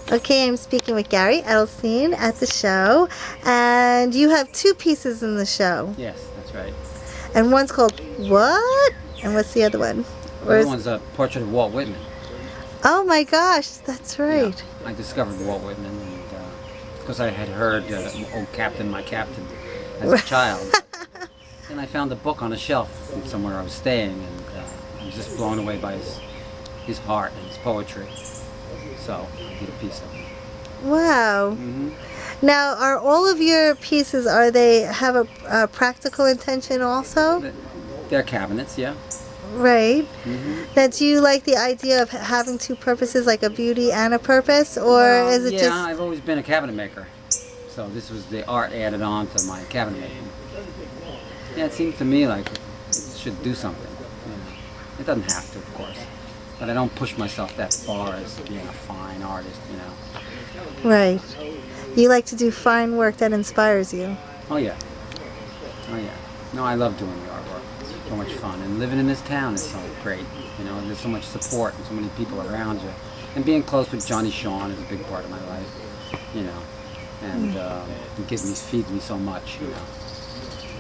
Okay, I'm speaking with Gary Edelstein at the show, and you have two pieces in the show. Yes, that's right. And one's called What? And what's the other one? The other one's a portrait of Walt Whitman. Oh my gosh, that's right. Yeah, I discovered Walt Whitman because I had heard "Oh Captain, My Captain" as a child. And I found the book on a shelf somewhere I was staying, and I was just blown away by his heart and his poetry. So I did a piece of it. Wow. Mm-hmm. Now, are all of your pieces, are they have a practical intention also? They're cabinets, yeah. Right. Mm-hmm. Now, do you like the idea of having two purposes, like a beauty and a purpose, or is it yeah, just... I've always been a cabinet maker. So this was the art added on to my cabinet making. Yeah, it seems to me like it should do something. You know. It doesn't have to, of course. But I don't push myself that far as being a fine artist, you know. Right. You like to do fine work that inspires you. Oh yeah. Oh yeah. No, I love doing the artwork. It's so much fun. And living in this town is so great. You know, there's so much support and so many people around you. And being close with Johnny Shawn is a big part of my life, you know. And it feeds me so much, you know.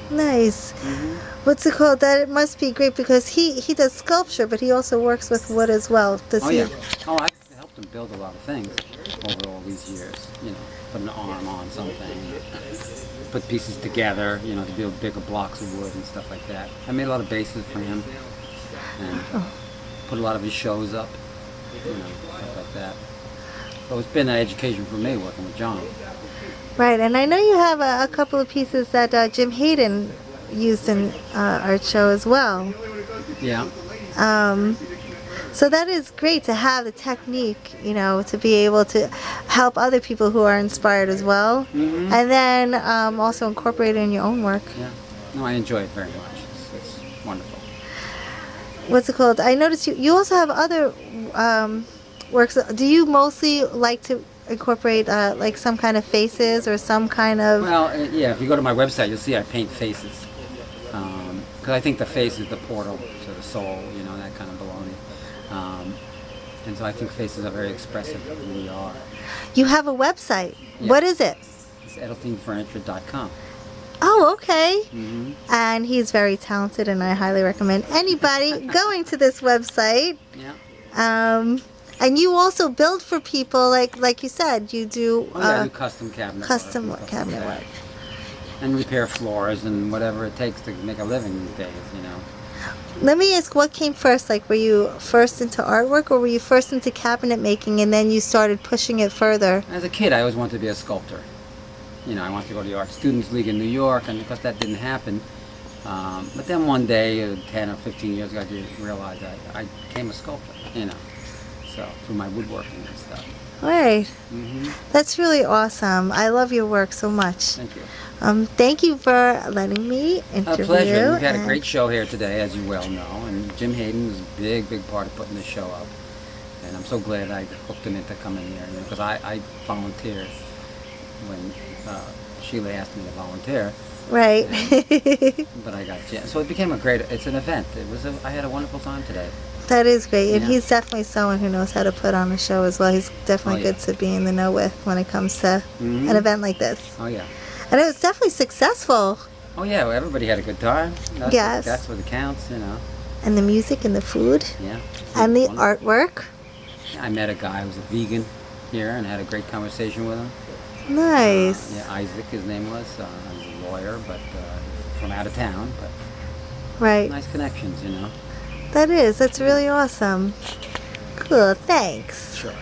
Nice. Mm-hmm. What's it called? That it must be great because he does sculpture, but he also works with wood as well. Does Oh he? yeah. Oh, I helped him build a lot of things over all these years. You know, put an arm on something, put pieces together. You know, to build bigger blocks of wood and stuff like that. I made a lot of bases for him, and put a lot of his shows up. You know, stuff like that. So it's been an education for me working with John. Right, and I know you have a couple of pieces that Jim Hayden used in our show as well. Yeah. So that is great to have the technique, you know, to be able to help other people who are inspired as well. Mm-hmm. And then also incorporate it in your own work. Yeah. No, I enjoy it very much. It's wonderful. What's it called? I noticed you also have other works. Do you mostly like to incorporate like some kind of faces or some kind of... Well, yeah, if you go to my website, you'll see I paint faces. Because I think the face is the portal to the soul, you know, that kind of baloney. And so I think faces are very expressive of who we are. You have a website. Yeah. What is it? It's edelsteinfurniture.com. Oh, okay. Mm-hmm. And he's very talented, and I highly recommend anybody going to this website. Yeah. And you also build for people, like you said, you do... Oh, yeah, I do custom cabinet work. Cabinet work. And repair floors and whatever it takes to make a living these days, you know. Let me ask, what came first? Like, were you first into artwork, or were you first into cabinet making, and then you started pushing it further? As a kid, I always wanted to be a sculptor. You know, I wanted to go to the Art Students League in New York, and of course that didn't happen. But then one day, 10 or 15 years ago, I did realize I became a sculptor, you know. So, through my woodworking and stuff. Right. Mm-hmm. That's really awesome. I love your work so much. Thank you. Thank you for letting me interview. A pleasure. We've had a great show here today, as you well know, and Jim Hayden was a big, big part of putting this show up. And I'm so glad I hooked him into coming here, you know, because I volunteered when Sheila asked me to volunteer. Right. But I got Jim. So it became it's an event. I had a wonderful time today. That is great, and Yeah. he's definitely someone who knows how to put on a show as well. He's definitely good to be in the know with when it comes to an event like this. Oh yeah. And it was definitely successful. Oh yeah, well, everybody had a good time. Yes. That's what counts, you know. And the music and the food. Yeah. And the Wonderful. artwork. I met a guy who was a vegan here and had a great conversation with him. Nice. Yeah, Isaac, his name was. He was a lawyer, but from out of town. But Right. nice connections, you know. That's really awesome. Cool, thanks. Sure.